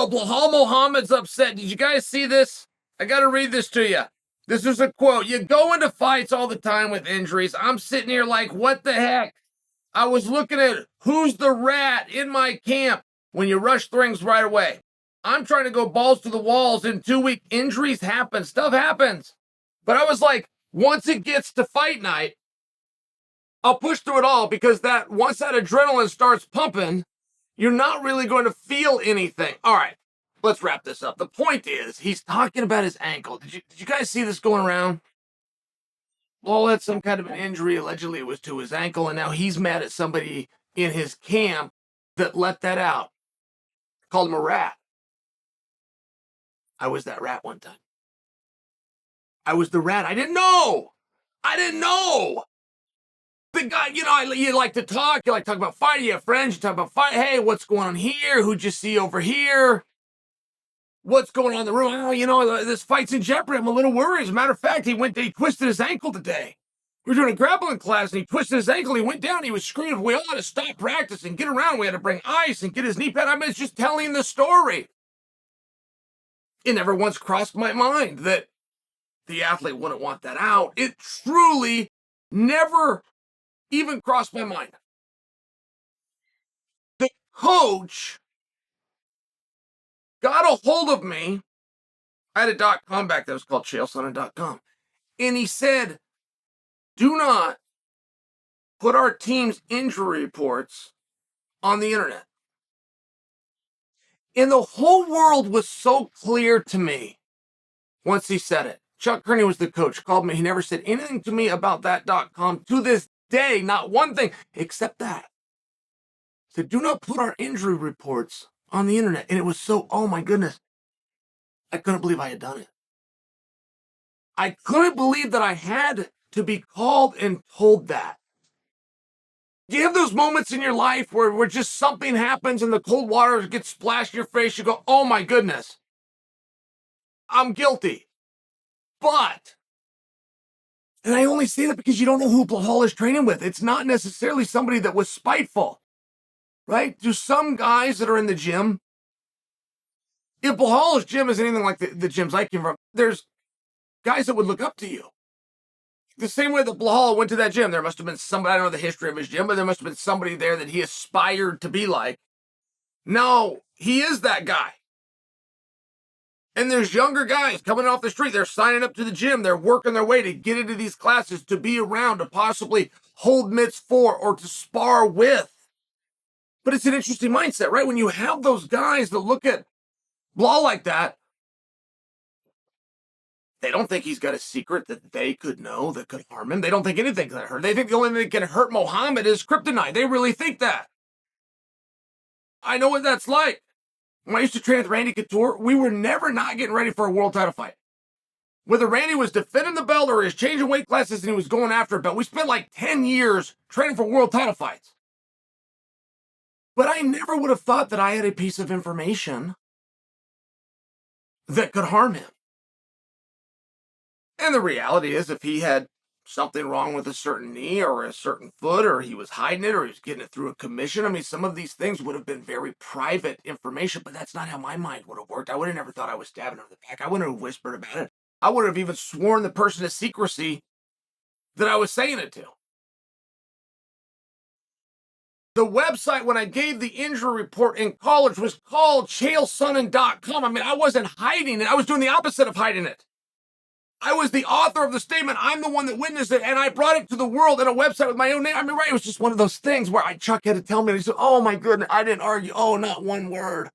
Oh, Belal Muhammad's upset. Did you guys see this? I got to read this to you. This is a quote. You go into fights all the time with injuries. I'm sitting here like, what the heck? I was looking at who's the rat in my camp when you rush things right away. I'm trying to go balls to the walls. In 2 weeks, injuries happen. Stuff happens. But I was like, once it gets to fight night, I'll push through it all because once that adrenaline starts pumping, you're not really going to feel anything. All right, let's wrap this up. The point is, he's talking about his ankle. Did you guys see this going around? Well, had some kind of an injury. Allegedly, it was to his ankle, and now he's mad at somebody in his camp that let that out. Called him a rat. I was that rat one time. I was the rat. I didn't know. The guy, you like to talk. You like to talk about fighting. You have friends. You talk about fight. Hey, what's going on here? Who'd you see over here? What's going on in the room? Oh, this fight's in jeopardy. I'm a little worried. As a matter of fact, he twisted his ankle today. We were doing a grappling class, and he twisted his ankle. He went down. He was screaming. We all had to stop practice and get around. We had to bring ice and get his knee pad. I mean, it's just telling the story. It never once crossed my mind that the athlete wouldn't want that out. It truly never even crossed my mind. The coach got a hold of me. I had a .com back that was called ChaelSonnen.com. And he said, do not put our team's injury reports on the internet. And the whole world was so clear to me once he said it. Chuck Kearney was the coach, called me. He never said anything to me about that .com to this day, not one thing, except that. He said, do not put our injury reports on the internet. And it was so, oh my goodness, I couldn't believe I had done it. I couldn't believe that I had to be called and told that. Do you have those moments in your life where just something happens and the cold water gets splashed in your face? You go, oh my goodness, I'm guilty. But, and I only say that because you don't know who Belal is training with. It's not necessarily somebody that was spiteful, right? Do some guys that are in the gym, if Belal's gym is anything like the gyms I came from, there's guys that would look up to you. The same way that Belal went to that gym, there must have been somebody, I don't know the history of his gym, but there must have been somebody there that he aspired to be like. No, he is that guy. And there's younger guys coming off the street. They're signing up to the gym. They're working their way to get into these classes, to be around, to possibly hold mitts for, or to spar with. But it's an interesting mindset, right? When you have those guys that look at Belal like that, they don't think he's got a secret that they could know that could harm him. They don't think anything can hurt. They think the only thing that can hurt Muhammad is kryptonite. They really think that. I know what that's like. When I used to train with Randy Couture, we were never not getting ready for a world title fight. Whether Randy was defending the belt or he was changing weight classes and he was going after a belt, we spent like 10 years training for world title fights. But I never would have thought that I had a piece of information that could harm him. And the reality is, if he had something wrong with a certain knee or a certain foot, or he was hiding it, or he was getting it through a commission, I mean, some of these things would have been very private information, but that's not how my mind would have worked. I would have never thought I was stabbing him in the back. I wouldn't have whispered about it. I would have even sworn the person to secrecy that I was saying it to. The website, when I gave the injury report in college, was called ChaelSonnen.com. I mean, I wasn't hiding it. I was doing the opposite of hiding it. I was the author of the statement. I'm the one that witnessed it, and I brought it to the world in a website with my own name. I mean, right, it was just one of those things where Chuck had to tell me, and he said, oh my goodness, I didn't argue. Oh, not one word.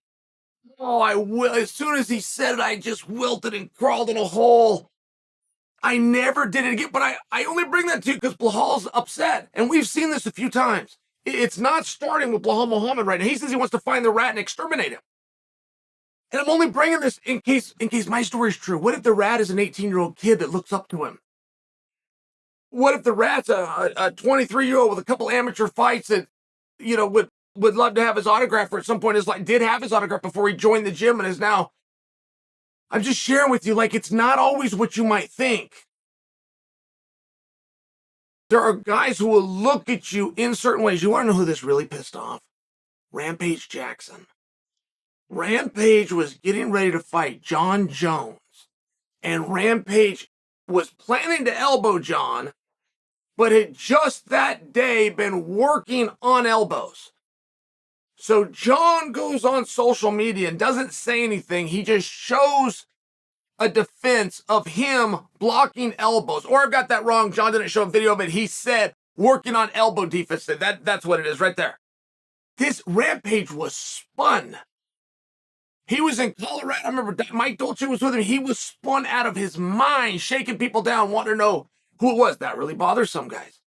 Oh, I will. As soon as he said it, I just wilted and crawled in a hole. I never did it again, but I only bring that to you because Belal's upset, and we've seen this a few times. It's not starting with Belal Muhammad right now. He says he wants to find the rat and exterminate him. And I'm only bringing this in case my story is true. What if the rat is an 18-year-old kid that looks up to him? What if the rat's a 23-year-old with a couple amateur fights that, would love to have his autograph, or at some point did have his autograph before he joined the gym and is now. I'm just sharing with you, it's not always what you might think. There are guys who will look at you in certain ways. You want to know who this really pissed off? Rampage Jackson. Rampage was getting ready to fight Jon Jones, and Rampage was planning to elbow Jon, but had just that day been working on elbows. So Jon goes on social media and doesn't say anything. He just shows a defense of him blocking elbows. Or I've got that wrong. Jon didn't show a video of it. He said working on elbow defense. That's what it is right there. This Rampage was spun. He was in Colorado. I remember Mike Dolce was with him. He was spun out of his mind, shaking people down, wanting to know who it was. That really bothers some guys.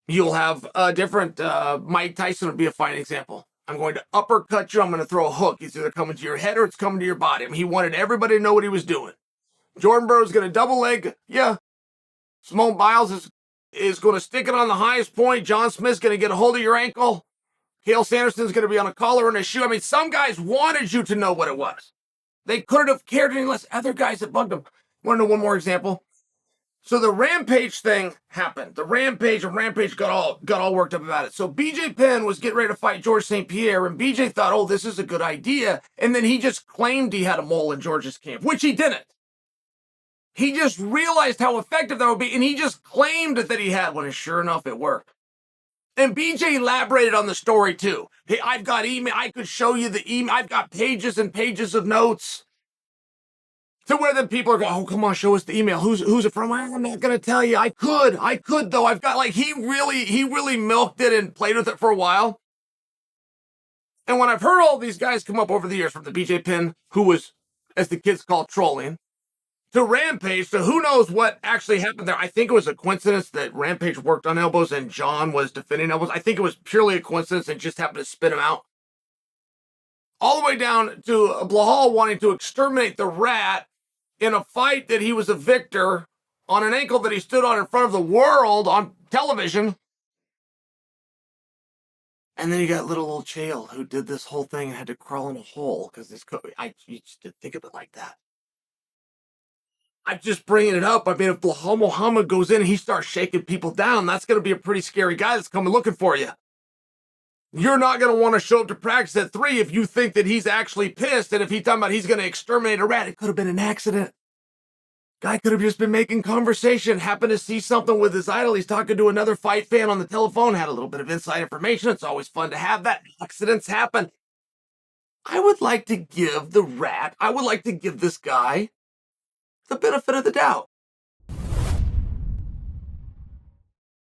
You'll have a different, Mike Tyson would be a fine example. I'm going to uppercut you. I'm going to throw a hook. It's either coming to your head or it's coming to your body. I mean, he wanted everybody to know what he was doing. Jordan Burroughs going to double leg. Yeah. Simone Biles is going to stick it on the highest point. John Smith's going to get a hold of your ankle. Chael Sanderson's going to be on a collar and a shoe. I mean, some guys wanted you to know what it was. They couldn't have cared any less. Other guys that bugged them. Want to know one more example? So the Rampage thing happened. The Rampage got all worked up about it. So BJ Penn was getting ready to fight George St. Pierre, and BJ thought, oh, this is a good idea. And then he just claimed he had a mole in George's camp, which he didn't. He just realized how effective that would be, and he just claimed that he had one, and sure enough, it worked. And BJ elaborated on the story too. Hey, I've got email. I could show you the email. I've got pages and pages of notes. To where the people are going, oh, come on, show us the email. Who's it from? Well, I'm not going to tell you. I could though. I've got he really milked it and played with it for a while. And when I've heard all these guys come up over the years, from the BJ Penn, who was, as the kids call, trolling, to Rampage, so who knows what actually happened there. I think it was a coincidence that Rampage worked on elbows and Jon was defending elbows. I think it was purely a coincidence and just happened to spin him out. All the way down to Blahal wanting to exterminate the Rat in a fight that he was a victor on an ankle that he stood on in front of the world on television. And then you got little old Chael, who did this whole thing and had to crawl in a hole because you just didn't think of it like that. I'm just bringing it up. I mean, if Belal Muhammad goes in and he starts shaking people down, that's going to be a pretty scary guy that's coming looking for you. You're not going to want to show up to practice at 3 if you think that he's actually pissed, and if he's talking about he's going to exterminate a rat, it could have been an accident. Guy could have just been making conversation, happened to see something with his idol. He's talking to another fight fan on the telephone, had a little bit of inside information. It's always fun to have that. Accidents happen. I would like to give this guy the benefit of the doubt.